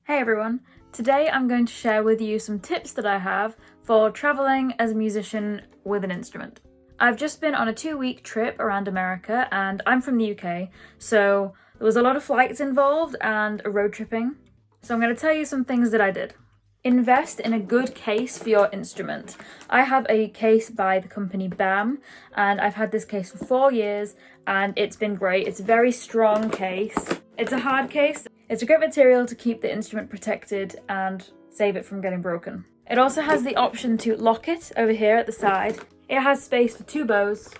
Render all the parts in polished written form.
Hey everyone, today I'm going to share with you some tips that I have for traveling as a musician with an instrument. I've just been on a 2-week trip around America and I'm from the UK, so there was a lot of flights involved and a road tripping. So I'm going to tell you some things that I did. Invest in a good case for your instrument. I have a case by the company BAM and I've had this case for 4 years and it's been great. It's a very strong case. It's a hard case. It's a great material to keep the instrument protected and save it from getting broken. It also has the option to lock it over here at the side. It has space for 2 bows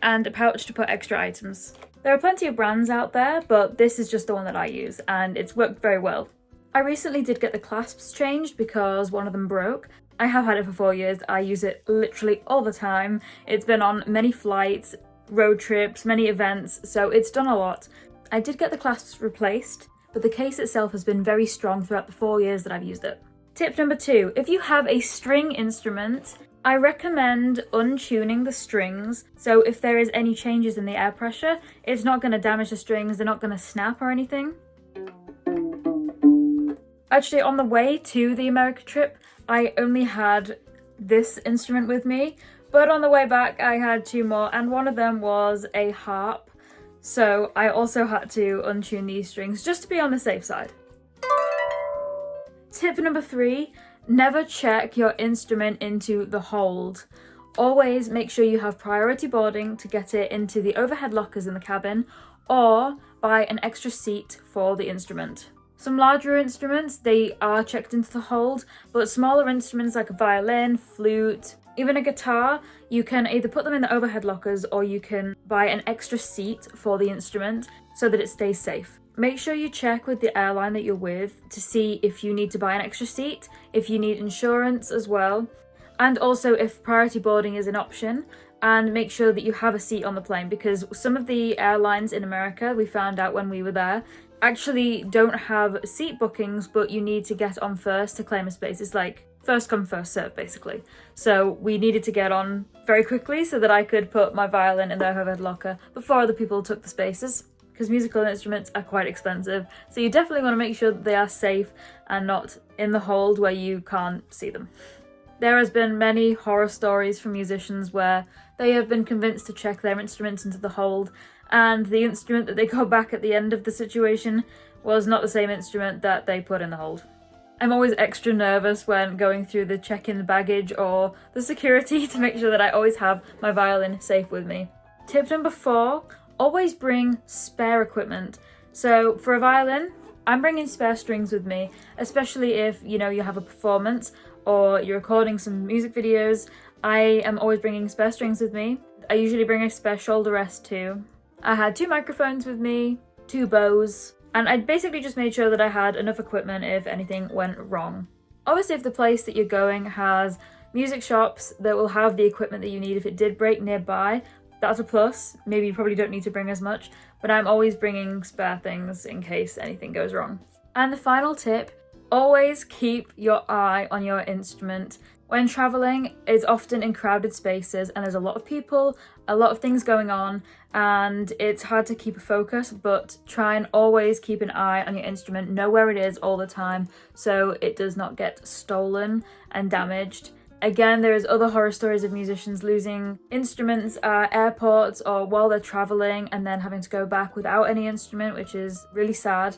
and a pouch to put extra items. There are plenty of brands out there, but this is just the one that I use and it's worked very well. I recently did get the clasps changed because one of them broke. I have had it for 4 years. I use it literally all the time. It's been on many flights, road trips, many events, so it's done a lot. I did get the clasps replaced, but the case itself has been very strong throughout the 4 years that I've used it. Tip number 2, if you have a string instrument, I recommend untuning the strings, so if there is any changes in the air pressure, it's not going to damage the strings, they're not going to snap or anything. Actually, on the way to the America trip, I only had this instrument with me, but on the way back I had 2 more, and one of them was a harp. So I also had to untune these strings just to be on the safe side. Tip number 3, never check your instrument into the hold. Always make sure you have priority boarding to get it into the overhead lockers in the cabin, or buy an extra seat for the instrument. Some larger instruments, they are checked into the hold, but smaller instruments like a violin, flute, even a guitar, you can either put them in the overhead lockers or you can buy an extra seat for the instrument so that it stays safe. Make sure you check with the airline that you're with to see if you need to buy an extra seat, if you need insurance as well, and also if priority boarding is an option, and make sure that you have a seat on the plane, because some of the airlines in America, we found out when we were there, actually don't have seat bookings, but you need to get on first to claim a space. It's like first come, first serve, basically. So we needed to get on very quickly so that I could put my violin in the overhead locker before other people took the spaces, because musical instruments are quite expensive. So you definitely want to make sure that they are safe and not in the hold where you can't see them. There has been many horror stories from musicians where they have been convinced to check their instruments into the hold, and the instrument that they got back at the end of the situation was not the same instrument that they put in the hold. I'm always extra nervous when going through the check-in baggage or the security to make sure that I always have my violin safe with me. Tip number 4, always bring spare equipment. So for a violin, I'm bringing spare strings with me, especially if you have a performance or you're recording some music videos. I am always bringing spare strings with me. I usually bring a spare shoulder rest too. I had 2 microphones with me, 2 bows, and I basically just made sure that I had enough equipment if anything went wrong. Obviously, if the place that you're going has music shops that will have the equipment that you need if it did break nearby, that's a plus. Maybe you probably don't need to bring as much, but I'm always bringing spare things in case anything goes wrong. And the final tip, always keep your eye on your instrument. When traveling, it's often in crowded spaces and there's a lot of people, a lot of things going on, and it's hard to keep a focus, but try and always keep an eye on your instrument, know where it is all the time so it does not get stolen and damaged. Again, there's other horror stories of musicians losing instruments at airports or while they're traveling and then having to go back without any instrument, which is really sad.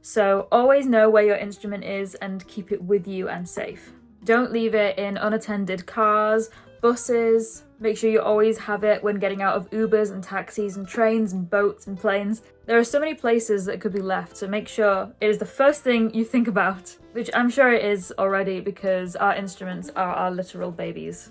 So always know where your instrument is and keep it with you and safe. Don't leave it in unattended cars, buses. Make sure you always have it when getting out of Ubers and taxis and trains and boats and planes. There are so many places that it could be left, so make sure it is the first thing you think about, which I'm sure it is already because our instruments are our literal babies.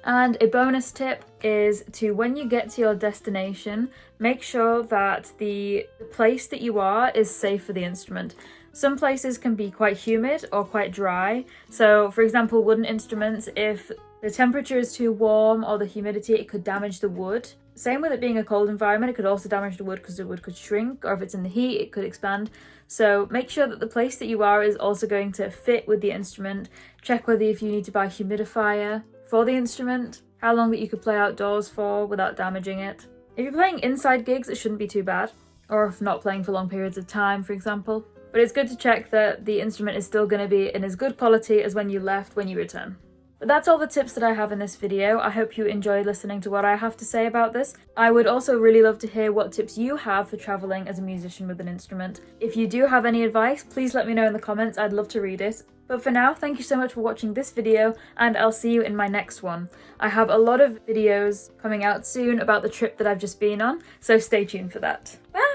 And a bonus tip is to, when you get to your destination, make sure that the place that you are is safe for the instrument. Some places can be quite humid or quite dry. So for example, wooden instruments, if the temperature is too warm or the humidity, it could damage the wood. Same with it being a cold environment, it could also damage the wood because the wood could shrink, or if it's in the heat, it could expand. So make sure that the place that you are is also going to fit with the instrument. Check whether if you need to buy a humidifier for the instrument, how long that you could play outdoors for without damaging it. If you're playing inside gigs, it shouldn't be too bad. Or if not playing for long periods of time, for example. But it's good to check that the instrument is still going to be in as good quality as when you left when you return. But that's all the tips that I have in this video. I hope you enjoyed listening to what I have to say about this. I would also really love to hear what tips you have for traveling as a musician with an instrument. If you do have any advice, please let me know in the comments. I'd love to read it. But for now, thank you so much for watching this video, and I'll see you in my next one. I have a lot of videos coming out soon about the trip that I've just been on, so stay tuned for that. Bye!